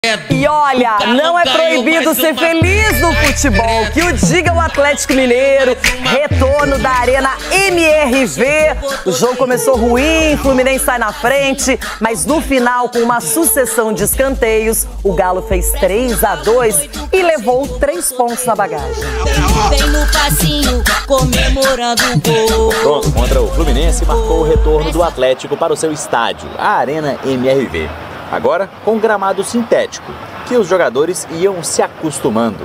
E olha, não é proibido ser feliz no futebol. Que o diga o Atlético Mineiro, retorno da Arena MRV. O jogo começou ruim, Fluminense sai na frente, mas no final, com uma sucessão de escanteios, o Galo fez 3-2 e levou 3 pontos na bagagem. Vem no passinho, comemorando o gol. O confronto contra o Fluminense marcou o retorno do Atlético para o seu estádio, a Arena MRV. Agora com gramado sintético, que os jogadores iam se acostumando.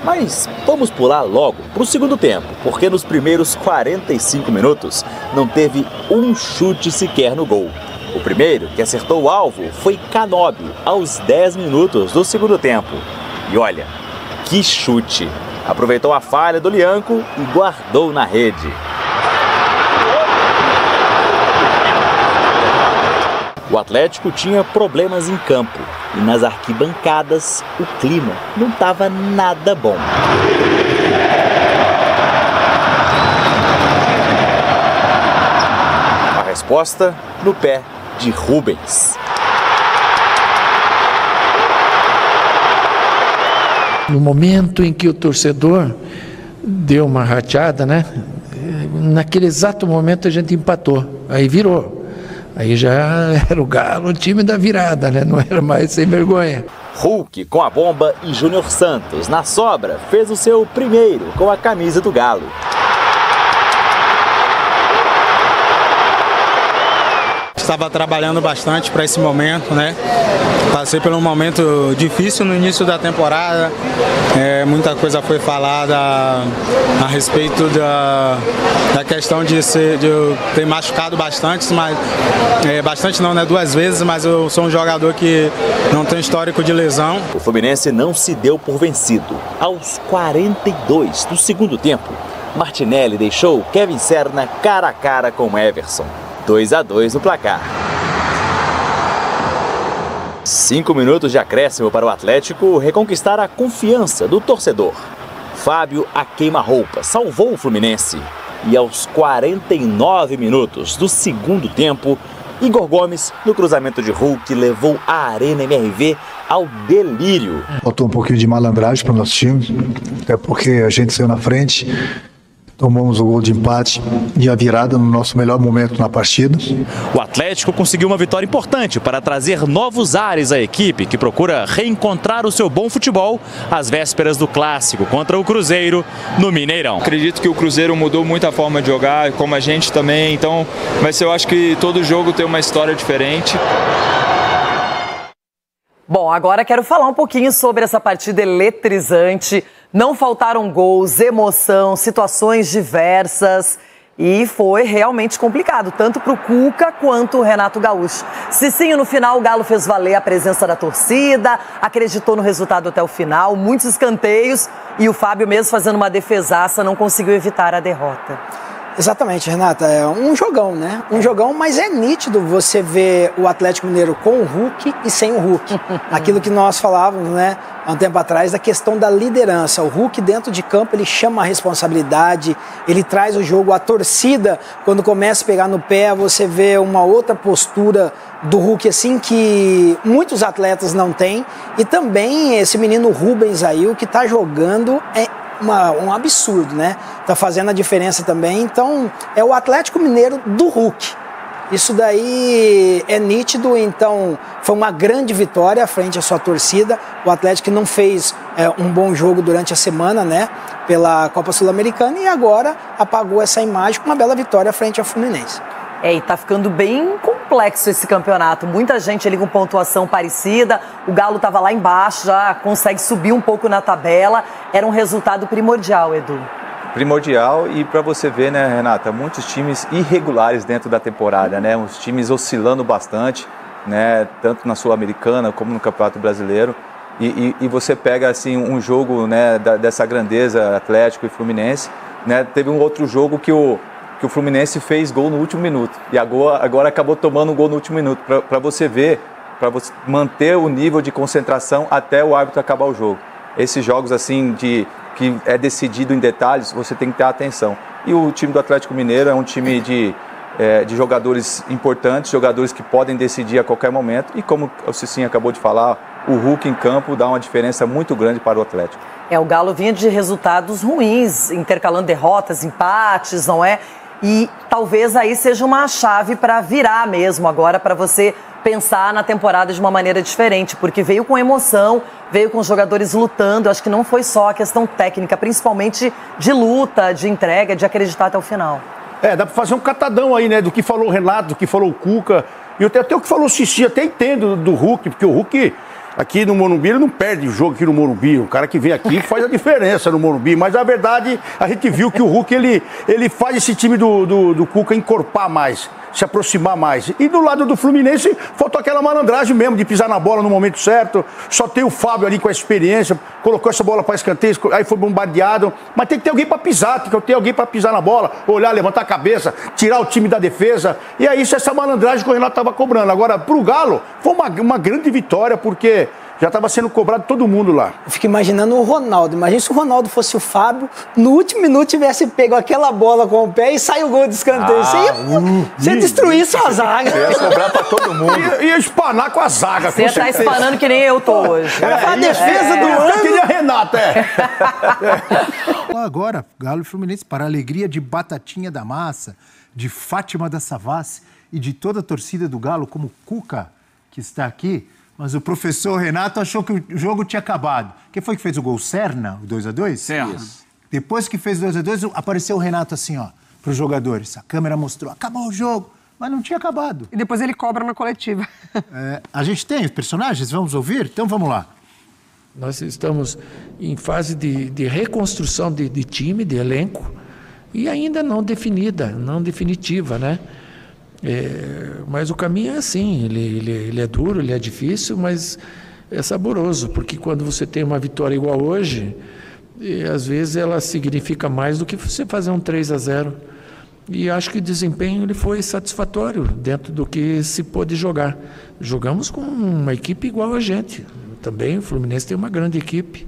Mas vamos pular logo para o segundo tempo, porque nos primeiros 45 minutos não teve um chute sequer no gol. O primeiro que acertou o alvo foi Canóbio, aos 10 minutos do segundo tempo. E olha, que chute! Aproveitou a falha do Lianco e guardou na rede. O Atlético tinha problemas em campo e nas arquibancadas o clima não estava nada bom. A resposta no pé de Rubens. No momento em que o torcedor deu uma rateada, né? Naquele exato momento a gente empatou, aí virou. Aí já era o Galo, o time da virada, né? Não era mais sem vergonha. Hulk com a bomba e Júnior Santos, na sobra, fez o seu primeiro com a camisa do Galo. Estava trabalhando bastante para esse momento, né? Passei por um momento difícil no início da temporada. Muita coisa foi falada a respeito da questão de eu ter machucado bastante, mas bastante não, né? 2 vezes, mas eu sou um jogador que não tem histórico de lesão. O Fluminense não se deu por vencido. Aos 42 do segundo tempo, Martinelli deixou Kevin Serna cara a cara com Everson. 2-2 no placar. 5 minutos de acréscimo para o Atlético reconquistar a confiança do torcedor. Fábio, a queima-roupa, salvou o Fluminense. E aos 49 minutos do segundo tempo, Igor Gomes, no cruzamento de Hulk, levou a Arena MRV ao delírio. Faltou um pouquinho de malandragem para o nosso time, até porque a gente saiu na frente. Tomamos o gol de empate e a virada no nosso melhor momento na partida. O Atlético conseguiu uma vitória importante para trazer novos ares à equipe, que procura reencontrar o seu bom futebol às vésperas do clássico contra o Cruzeiro no Mineirão. Acredito que o Cruzeiro mudou muito a forma de jogar, como a gente também, então eu acho que todo jogo tem uma história diferente. Bom, agora quero falar um pouquinho sobre essa partida eletrizante. Não faltaram gols, emoção, situações diversas e foi realmente complicado, tanto para o Cuca quanto o Renato Gaúcho. Cicinho, no final, o Galo fez valer a presença da torcida, acreditou no resultado até o final, muitos escanteios e o Fábio, mesmo fazendo uma defesaça, não conseguiu evitar a derrota. Exatamente, Renata, é um jogão, né? Um jogão, mas é nítido você ver o Atlético Mineiro com o Hulk e sem o Hulk. Aquilo que nós falávamos, né, há um tempo atrás, da questão da liderança. O Hulk dentro de campo, ele chama a responsabilidade, ele traz o jogo, a torcida, quando começa a pegar no pé, você vê uma outra postura do Hulk, assim, que muitos atletas não têm. E também esse menino Rubens aí, o que tá jogando um absurdo, né? Tá fazendo a diferença também. Então, é o Atlético Mineiro do Hulk. Isso daí é nítido, então foi uma grande vitória frente à sua torcida. O Atlético não fez um bom jogo durante a semana, né? Pela Copa Sul-Americana e agora apagou essa imagem com uma bela vitória frente ao Fluminense. E tá ficando bem complexo esse campeonato. Muita gente ali com pontuação parecida. O Galo tava lá embaixo, já consegue subir um pouco na tabela. Era um resultado primordial, Edu. Primordial e para você ver, né, Renata, muitos times irregulares dentro da temporada, né? Os times oscilando bastante, né? Tanto na Sul-Americana como no Campeonato Brasileiro. E você pega assim um jogo, né, dessa grandeza, Atlético e Fluminense, né? Teve um outro jogo que o Fluminense fez gol no último minuto e agora acabou tomando um gol no último minuto, para você ver, para você manter o nível de concentração até o árbitro acabar o jogo. Esses jogos assim que é decidido em detalhes, você tem que ter atenção. E o time do Atlético Mineiro é um time de jogadores importantes, jogadores que podem decidir a qualquer momento. E como o Cicinho acabou de falar, o Hulk em campo dá uma diferença muito grande para o Atlético. O Galo vinha de resultados ruins, intercalando derrotas, empates, não é? E talvez aí seja uma chave para virar mesmo agora, para você pensar na temporada de uma maneira diferente, porque veio com emoção, veio com os jogadores lutando. Eu acho que não foi só a questão técnica, principalmente de luta, de entrega, de acreditar até o final. Dá pra fazer um catadão aí, né, do que falou o Renato, do que falou o Cuca, e até o que falou o Xixi. Até entendo do Hulk, porque o Hulk aqui no Morumbi, ele não perde o jogo aqui no Morumbi. O cara que vem aqui faz a diferença no Morumbi. Mas, na verdade, a gente viu que o Hulk, ele faz esse time do Cuca encorpar mais, se aproximar mais. E do lado do Fluminense, faltou aquela malandragem mesmo, de pisar na bola no momento certo. Só tem o Fábio ali com a experiência, colocou essa bola para escanteio, aí foi bombardeado. Mas tem que ter alguém para pisar, tem que ter alguém para pisar na bola, olhar, levantar a cabeça, tirar o time da defesa. E é isso, essa malandragem que o Renato estava cobrando. Agora, pro Galo, foi uma grande vitória, porque já estava sendo cobrado todo mundo lá. Eu fico imaginando o Ronaldo. Imagina se o Ronaldo fosse o Fábio, no último minuto tivesse pego aquela bola com o pé e saiu o gol de escanteio. Você ia destruir sua zaga. Você ia cobrar para todo mundo. Ia espanar com a zaga. Você ia estar espanando que nem eu tô hoje. A defesa do ano. Eu queria Renato, Agora, Galo e Fluminense, para a alegria de Batatinha da Massa, de Fátima da Savassi e de toda a torcida do Galo, como Cuca, que está aqui. Mas o professor Renato achou que o jogo tinha acabado. Quem foi que fez o gol? Serna, o 2-2? Serna. Depois que fez o 2-2, apareceu o Renato assim, ó, para os jogadores. A câmera mostrou, acabou o jogo, mas não tinha acabado. E depois ele cobra na coletiva. A gente tem os personagens, vamos ouvir? Então vamos lá. Nós estamos em fase de reconstrução de time, de elenco, e ainda não definida, não definitiva, né? Mas o caminho é assim, ele é duro, ele é difícil, mas é saboroso, porque quando você tem uma vitória igual hoje, às vezes ela significa mais do que você fazer um 3-0. E acho que o desempenho ele foi satisfatório dentro do que se pôde jogar. Jogamos com uma equipe igual a gente. Também o Fluminense tem uma grande equipe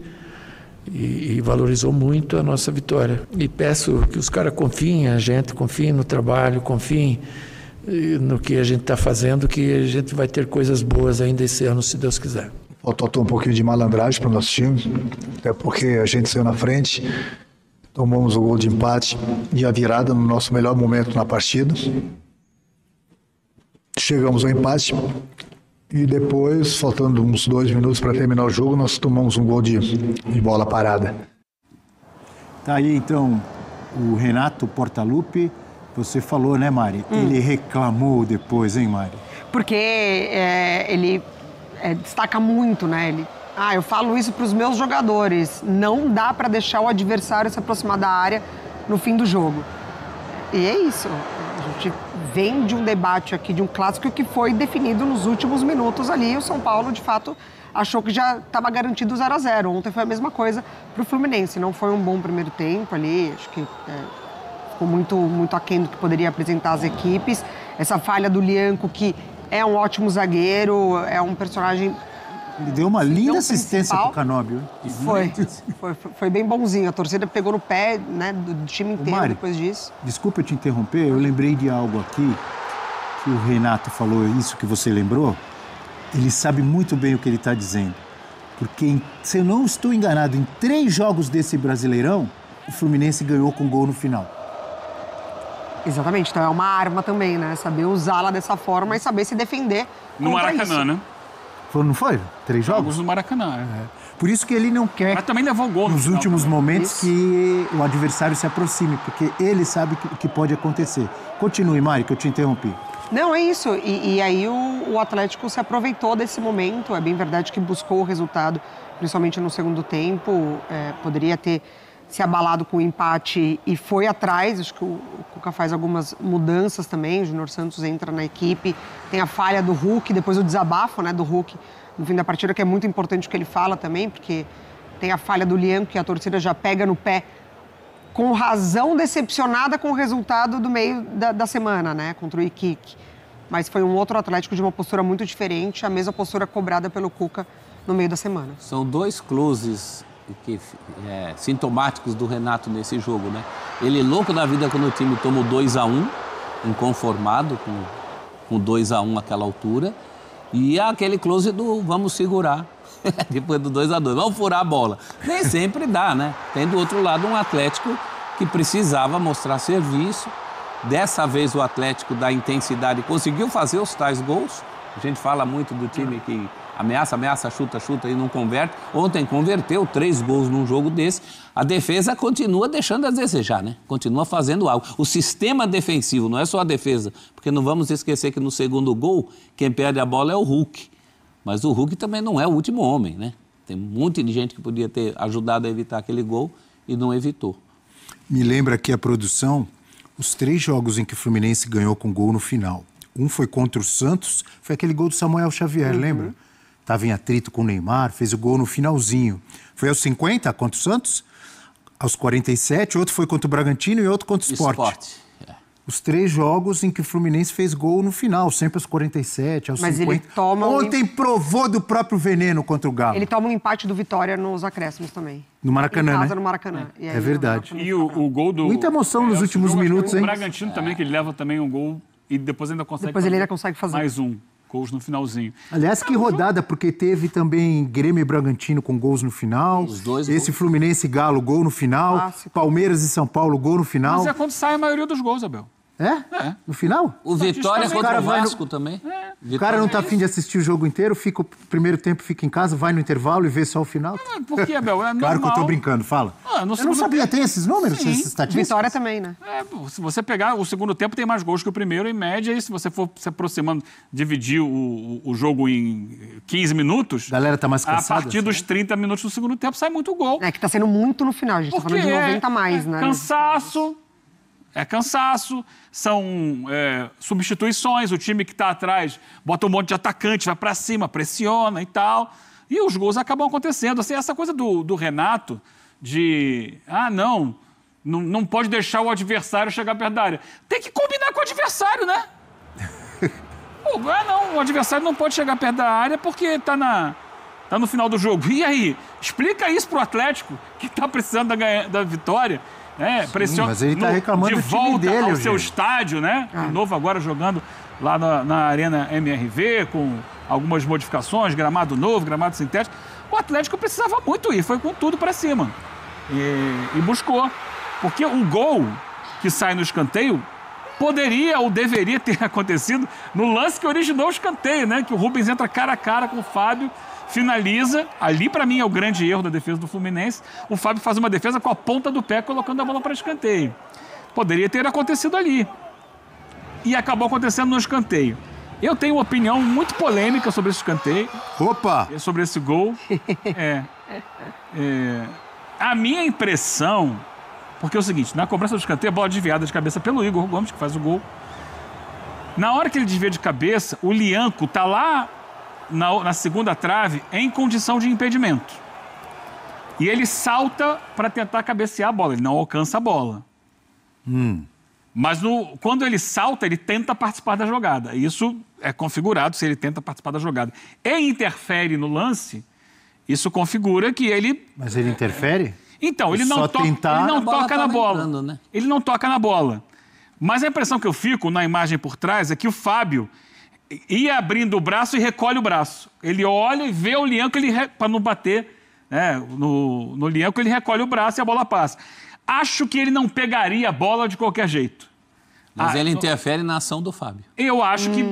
e valorizou muito a nossa vitória. E peço que os caras confiem a gente, confiem no trabalho, confiem no que a gente está fazendo, que a gente vai ter coisas boas ainda esse ano, se Deus quiser. Faltou um pouquinho de malandragem para o nosso time, até porque a gente saiu na frente, tomamos o gol de empate e a virada no nosso melhor momento na partida. Chegamos ao empate e depois, faltando uns 2 minutos para terminar o jogo, nós tomamos um gol de bola parada. Tá aí, então, o Renato Portaluppi. Você falou, né, Mari? Ele reclamou depois, hein, Mari? Porque ele destaca muito, né? Eu falo isso para os meus jogadores. Não dá para deixar o adversário se aproximar da área no fim do jogo. E é isso. A gente vem de um debate aqui, de um clássico que foi definido nos últimos minutos ali. O São Paulo, de fato, achou que já estava garantido 0-0. Ontem foi a mesma coisa para o Fluminense. Não foi um bom primeiro tempo ali. Acho que ficou muito aquém do que poderia apresentar as equipes. Essa falha do Lianco, que é um ótimo zagueiro, é um personagem... Ele deu uma linda assistência pro Canóbio. Foi bem bonzinho. A torcida pegou no pé, né, do time inteiro, Mari, depois disso. Desculpa eu te interromper, eu lembrei de algo aqui, que o Renato falou, isso que você lembrou. Ele sabe muito bem o que ele está dizendo. Porque, se eu não estou enganado, em 3 jogos desse Brasileirão, o Fluminense ganhou com gol no final. Exatamente, então é uma arma também, né? Saber usá-la dessa forma e saber se defender. No Maracanã, isso. Né? Não foi? 3 jogos? No Maracanã. Por isso que ele não quer... Mas também levou gol nos últimos também. Momentos que o adversário se aproxime, porque ele sabe o que pode acontecer. Continue, Mari, que eu te interrompi. Não, é isso. E aí o Atlético se aproveitou desse momento. É bem verdade que buscou o resultado, principalmente no segundo tempo. Poderia ter se abalado com o empate e foi atrás. Acho que o Cuca faz algumas mudanças também. O Júnior Santos entra na equipe. Tem a falha do Hulk, depois o desabafo, né, do Hulk no fim da partida, que é muito importante o que ele fala também, porque tem a falha do Lianco, que a torcida já pega no pé, com razão decepcionada com o resultado do meio da semana, né, contra o Iquique. Mas foi um outro Atlético de uma postura muito diferente, a mesma postura cobrada pelo Cuca no meio da semana. São 2 closes sintomáticos do Renato nesse jogo, né? Ele louco da vida quando o time toma o 2-1, inconformado com 2-1 àquela altura, e aquele close do vamos segurar. Depois do 2-2, vamos furar a bola. Nem sempre dá, né? Tem do outro lado um Atlético que precisava mostrar serviço. Dessa vez o Atlético da intensidade conseguiu fazer os tais gols. A gente fala muito do time que ameaça, chuta e não converte. Ontem converteu 3 gols num jogo desse. A defesa continua deixando a desejar, né? Continua fazendo algo. O sistema defensivo, não é só a defesa, porque não vamos esquecer que no segundo gol, quem perde a bola é o Hulk. Mas o Hulk também não é o último homem, né? Tem um monte de gente que podia ter ajudado a evitar aquele gol e não evitou. Me lembra aqui a produção, os 3 jogos em que o Fluminense ganhou com gol no final. Um foi contra o Santos, foi aquele gol do Samuel Xavier, lembra? Estava em atrito com o Neymar, fez o gol no finalzinho. Foi aos 50 contra o Santos, aos 47, outro foi contra o Bragantino e outro contra o Sport. Os 3 jogos em que o Fluminense fez gol no final, sempre aos 47, aos 50. Ele toma Ontem provou do próprio veneno contra o Galo. Ele toma um empate do Vitória nos acréscimos também. No Maracanã, em casa, né? No Maracanã. É verdade. E o gol do... Muita emoção nos últimos minutos, hein? O Bragantino também, que ele leva também um gol e depois ainda consegue fazer mais um. Gols no finalzinho. Aliás, que rodada, porque teve também Grêmio e Bragantino com gols no final. Os dois Esse gols. Fluminense e Galo, gol no final. Clássico. Palmeiras e São Paulo, gol no final. Mas é quando sai a maioria dos gols, Abel. É? No final? O Vitória contra o Vasco também. O cara não tá afim de assistir o jogo inteiro, fica o primeiro tempo, fica em casa, vai no intervalo e vê só o final. Por que, Abel? É normal. Claro que eu tô brincando, fala. Eu não sabia, tem esses números, essas estatísticas? Vitória também, né? Se você pegar o segundo tempo, tem mais gols que o primeiro, em média, e se você for se aproximando, dividir o jogo em 15 minutos... A galera tá mais cansada. A partir dos 30 minutos do segundo tempo, sai muito gol. É que tá sendo muito no final, a gente tá falando de 90 mais, né? Cansaço, são substituições, o time que está atrás bota um monte de atacante, vai para cima, pressiona e tal, e os gols acabam acontecendo. Assim, essa coisa do Renato de, não pode deixar o adversário chegar perto da área. Tem que combinar com o adversário, né? O adversário não pode chegar perto da área porque tá no final do jogo. E aí? Explica isso pro Atlético, que tá precisando da vitória. Pressiona, mas ele tá reclamando de do time volta dele, ao seu estádio, né? De novo agora jogando lá na Arena MRV, com algumas modificações, gramado novo, gramado sintético. O Atlético precisava muito ir, foi com tudo para cima. E buscou. Porque o gol que sai no escanteio poderia ou deveria ter acontecido no lance que originou o escanteio, né? Que o Rubens entra cara a cara com o Fábio, finaliza. Ali, para mim, é o grande erro da defesa do Fluminense. O Fábio faz uma defesa com a ponta do pé, colocando a bola para escanteio. Poderia ter acontecido ali. E acabou acontecendo no escanteio. Eu tenho uma opinião muito polêmica sobre esse escanteio. Opa! Sobre esse gol. A minha impressão... Porque é o seguinte, na cobrança do escanteio, a bola desviada de cabeça pelo Igor Gomes, que faz o gol. Na hora que ele desvia de cabeça, o Lianco tá lá na segunda trave em condição de impedimento. E ele salta para tentar cabecear a bola, ele não alcança a bola. Mas quando ele salta, ele tenta participar da jogada. Isso é configurado se ele tenta participar da jogada. E interfere no lance, isso configura que ele... Mas ele interfere? Então, ele não toca na bola. Né? Ele não toca na bola. Mas a impressão que eu fico na imagem por trás é que o Fábio ia abrindo o braço e recolhe o braço. Ele olha e vê o Lianco, para não bater no Lianco, ele recolhe o braço e a bola passa. Acho que ele não pegaria a bola de qualquer jeito. Mas ele interfere na ação do Fábio. Eu acho que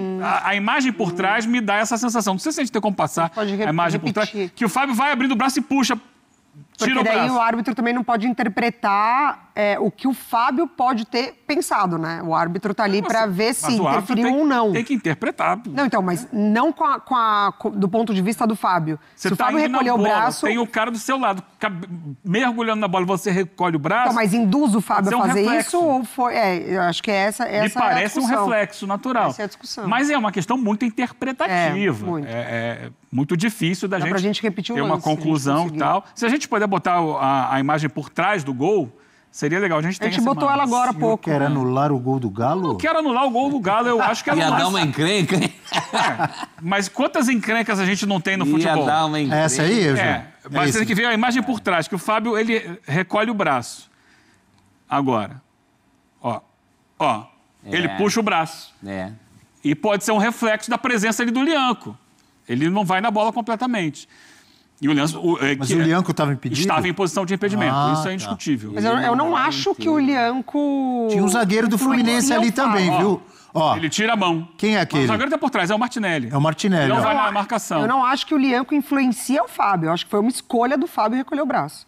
a imagem por trás me dá essa sensação. Não sei se a gente tem como passar a imagem por trás. Que o Fábio vai abrindo o braço e puxa. Porque daí o árbitro também não pode interpretar o que o Fábio pode ter pensado, né? O árbitro tá ali para ver se interferiu ou não. Tem que interpretar. Não, então, mas não do ponto de vista do Fábio. Se o Fábio recolher o braço... Tem o cara do seu lado, mergulhando na bola, você recolhe o braço... Então, mas induz o Fábio a fazer isso ou foi... eu acho que essa Me parece um reflexo natural. Essa é a discussão. Mas é uma questão muito interpretativa. Muito. É muito difícil da gente repetir ter uma conclusão e tal. Se a gente puder botar a imagem por trás do gol, seria legal. A gente botou ela agora há pouco. Quer anular o gol do Galo? Não quero anular o gol do Galo, eu acho que é Ia dar uma encrenca, hein? Mas quantas encrencas a gente não tem no futebol? Ia dar uma encrenca. Essa aí, mas tem que ver a imagem por trás, que o Fábio, ele recolhe o braço. Agora, ele puxa o braço. E pode ser um reflexo da presença ali do Lianco. Ele não vai na bola completamente. E o Lianco, Mas o Lianco estava impedido? Estava em posição de impedimento, isso é indiscutível. Mas eu não acho que o Lianco... Tinha um zagueiro do Fluminense ali também, viu? Ó, ele tira a mão. Quem é aquele? O zagueiro tá por trás, é o Martinelli. É o Martinelli. Ele não ó. vai na marcação. Eu não acho que o Lianco influencia o Fábio. Eu acho que foi uma escolha do Fábio recolher o braço.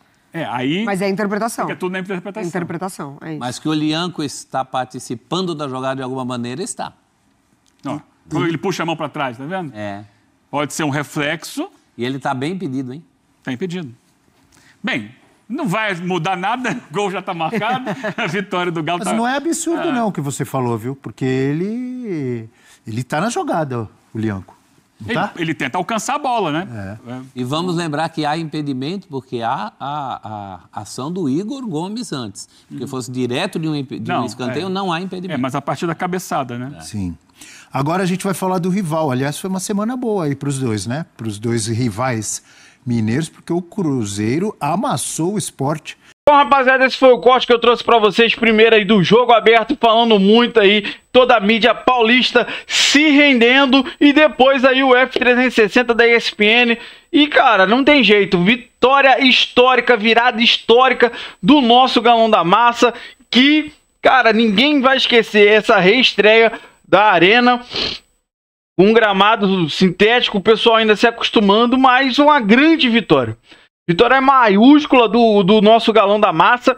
Aí... Mas é a interpretação. Porque é tudo na interpretação. Interpretação, é isso. Mas que o Lianco está participando da jogada de alguma maneira, está. Ó, quando ele puxa a mão para trás, tá vendo? Pode ser um reflexo. E ele está bem impedido, hein? Está impedido. Bem, não vai mudar nada, o gol já está marcado, a vitória do Galo Mas não é absurdo não o que você falou, viu? Porque ele tá na jogada, o Lianco. Ele tenta alcançar a bola, né? E vamos lembrar que há impedimento, porque há a ação do Igor Gomes antes. Porque fosse direto de um escanteio, não há impedimento. Mas a partir da cabeçada, né? Sim. Agora a gente vai falar do rival. Aliás, foi uma semana boa aí para os dois, né? Para os dois rivais mineiros, porque o Cruzeiro amassou o Sport. Bom, rapaziada, esse foi o corte que eu trouxe pra vocês primeiro aí do Jogo Aberto, falando muito aí, toda a mídia paulista se rendendo, e depois aí o F360 da ESPN. E, cara, não tem jeito, vitória histórica, virada histórica do nosso Galão da Massa, que, cara, ninguém vai esquecer essa reestreia da Arena, um gramado sintético, o pessoal ainda se acostumando, mas uma grande vitória. Vitória maiúscula do nosso Galão da Massa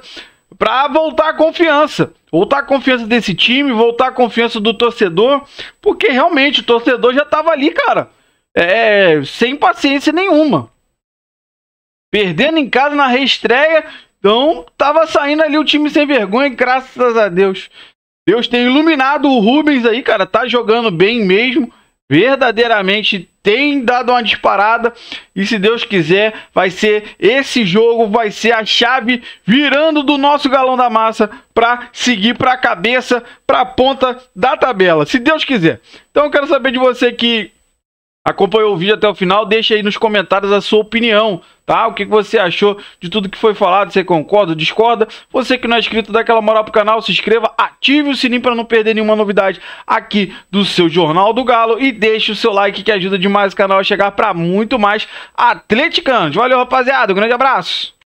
para voltar a confiança. Voltar a confiança desse time, voltar a confiança do torcedor, porque realmente o torcedor já estava ali, cara, sem paciência nenhuma. Perdendo em casa na reestreia, então tava saindo ali o time sem vergonha, graças a Deus. Deus tem iluminado o Rubens aí, cara, tá jogando bem mesmo. Verdadeiramente tem dado uma disparada, e se Deus quiser, vai ser esse jogo, vai ser a chave virando do nosso Galão da Massa para seguir para a cabeça, para a ponta da tabela, se Deus quiser. Então eu quero saber de você que acompanhou o vídeo até o final, deixa aí nos comentários a sua opinião, tá? O que você achou de tudo que foi falado, você concorda ou discorda? Você que não é inscrito, dá aquela moral pro canal, se inscreva, ative o sininho para não perder nenhuma novidade aqui do seu Jornal do Galo e deixe o seu like que ajuda demais o canal a chegar para muito mais atleticanos. Valeu, rapaziada, um grande abraço!